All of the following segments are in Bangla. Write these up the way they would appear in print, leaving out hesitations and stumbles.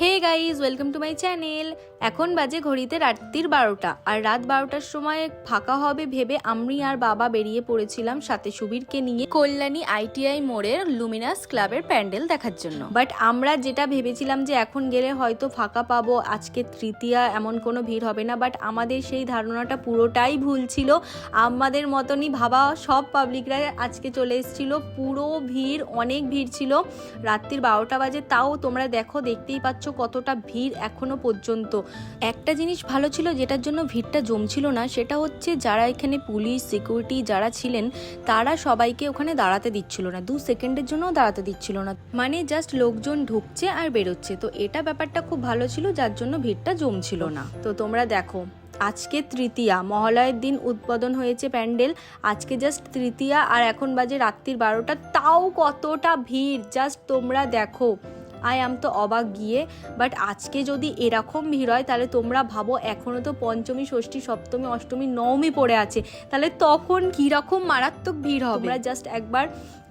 Hey guys, welcome to my channel. এখন বাজে ঘড়িতে রাত্রির 12টা, আর রাত 12টার সময় ফাঁকা হবে ভেবে আমি আর বাবা বেরিয়ে পড়েছিলাম সাথে সুবীরকে নিয়ে কল্যাণী ITI মোড়ের লুমিনাস ক্লাবের প্যান্ডেল দেখার জন্য। বাট আমরা যেটা ভেবেছিলাম যে এখন গেলে হয়তো ফাঁকা পাবো, আজকে তৃতীয়া, এমন কোনো ভিড় হবে না, বাট আমাদের সেই ধারণাটা পুরোটাই ভুল ছিল। আমাদের মতনই ভাবা সব পাবলিকরা আজকে চলে এসেছিল, পুরো ভিড়, অনেক ভিড় ছিল। রাত্রির 12টা বাজে, তাও তোমরা দেখতেই পাচ্ছ কতটা ভিড় এখনো পর্যন্ত। একটা জিনিস ভালো ছিল যেটার জন্য ভিড়টা জমছিল না, সেটা হচ্ছে যারা এখানে পুলিশ সিকিউরিটি যারা ছিলেন তারা সবাইকে ওখানে দাঁড়াতে দিচ্ছিল না, 2 সেকেন্ডের জন্যও দাঁড়াতে দিচ্ছিল না, মানে জাস্ট লোকজন ঢুকছে আর বেরোচ্ছে। তো এটা ব্যাপারটা খুব ভালো ছিল, যার জন্য ভিড়টা জমছিল না। তো তোমরা দেখো, আজকে তৃতীয়া, মহালয়ের দিন উদ্বোধন হয়েছে প্যান্ডেল, আজকে জাস্ট তৃতীয়া, আর এখন বাজে রাত্রির 12টা, তাও কতটা ভিড় জাস্ট তোমরা দেখো। তো অবাক গিয়ে। বাট আজকে যদি এরকম ভিড় হয় তাহলে তোমরা ভাবো, এখনো তো পঞ্চমী, ষষ্ঠী, সপ্তমী, অষ্টমী, নবমী পড়ে আছে, তাহলে তখন কিরকম মারাত্মক ভিড় হবে তোমরা জাস্ট একবার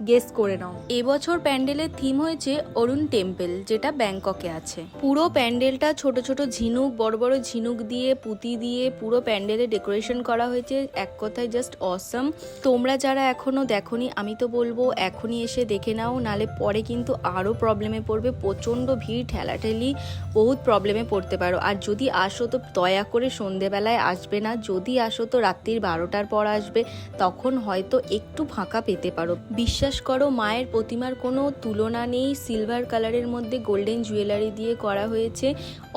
গেস করে নাও। এবছর প্যান্ডেলের থিম হয়েছে অরুণ টেম্পল, যেটা ব্যাংককে আছে। পুরো প্যান্ডেলটা ছোট ছোট ঝিনুক, বড় বড় ঝিনুক দিয়ে, পুঁতি দিয়ে পুরো প্যান্ডেলে ডেকোরেশন করা হয়েছে। এক কথায় জাস্ট অসম। তোমরা যারা এখনো দেখোনি, আমি তো বলবো এখনই এসে দেখে নাও, নালে পরে কিন্তু আরো প্রবলেমে পড়বে। প্রচণ্ড ভিড়, ঠেলাঠেলি, বহুত প্রবলেমে পড়তে পারো। আর যদি আসো তো দয়া করে সন্ধেবেলায় আসবে না, যদি আসো তো রাত্রির 12টার পর আসবে, তখন হয়তো একটু ফাঁকা পেতে পারো। বিশ্বাস করো, মায়ের প্রতিমার কোনো তুলনা নেই। সিলভার কালারের মধ্যে গোল্ডেন জুয়েলারি দিয়ে করা হয়েছে,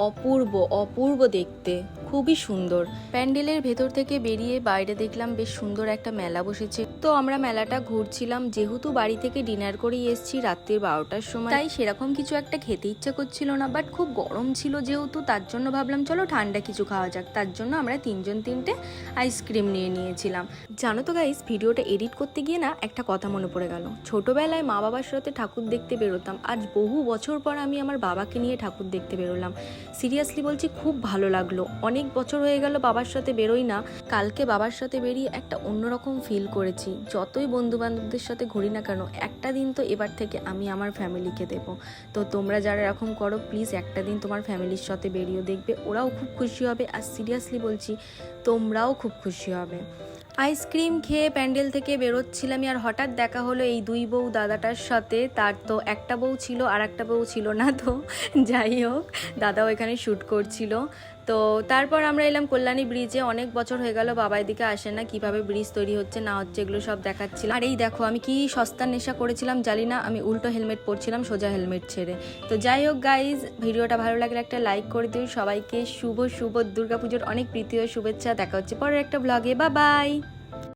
অপূর্ব অপূর্ব দেখতে, খুবই সুন্দর। প্যান্ডেলের ভেতর থেকে বেরিয়ে বাইরে দেখলাম বেশ সুন্দর একটা মেলা বসেছে। তো আমরা মেলাটা ঘুরছিলাম, যেহেতু বাড়ি থেকে ডিনার করেই এসেছি রাত্রির 12টার সময়, তাই সেরকম কিছু একটা খেতে ইচ্ছা করছিল না। বাট খুব গরম ছিল যেহেতু, তার জন্য ভাবলাম চলো ঠান্ডা কিছু খাওয়া যাক। তার জন্য আমরা 3 আইসক্রিম নিয়েছিলাম। জানো তো গাইস, ভিডিওটা এডিট করতে গিয়ে না একটা কথা মনে পড়ে গেল। ছোটবেলায় মা বাবার সাথে ঠাকুর দেখতে বেরোতাম, আজ বহু বছর পর আমি আমার বাবাকে নিয়ে ঠাকুর দেখতে বেরোলাম। সিরিয়াসলি বলছি, খুব ভালো লাগলো। অনেক বছর হয়ে গেল বাবার সাথে বেরোই না। কালকে বাবার সাথে বেরিয়ে একটা অন্যরকম ফিল করেছি। যতই বন্ধু বান্ধবদের সাথে ঘুরি না কেন, একটা দিন তো এবার থেকে আমি আমার ফ্যামিলিকে দেবো। তো তোমরা যারা এরকম করো, প্লিজ একটা দিন তোমার ফ্যামিলির সাথে বেরিয়ে দেখবে, ওরাও খুব খুশি হবে। আর সিরিয়াসলি বলছি, তোমরাও খুব খুশি হবে। আইসক্রিম খেয়ে প্যান্ডেল থেকে বেরোচ্ছিলাম, আর হঠাৎ দেখা হলো এই 2 বউ দাদাটার সাথে। তার তো একটা বউ ছিল আর একটা বউ ছিল না, তো যাই হোক, দাদাও এখানে শ্যুট করছিল। তো তারপর আমরা এলাম কল্যাণী ব্রিজে। অনেক বছর হয়ে গেল বাবা এদিকে আসে না, কিভাবে ব্রিজ তৈরি হচ্ছে না হচ্ছে এগুলো সব দেখাচ্ছিল। আর এই দেখো, আমি কি সস্তার নেশা করেছিলাম জানি না, আমি উল্টো হেলমেট পরছিলাম সোজা হেলমেট ছেড়ে। তো যাই হোক গাইজ, ভিডিওটা ভালো লাগলে একটা লাইক করে দিও। সবাইকে শুভ দুর্গাপুজোর অনেক প্রীতি ও শুভেচ্ছা। দেখা হচ্ছে পরের একটা ব্লগে। Bye bye.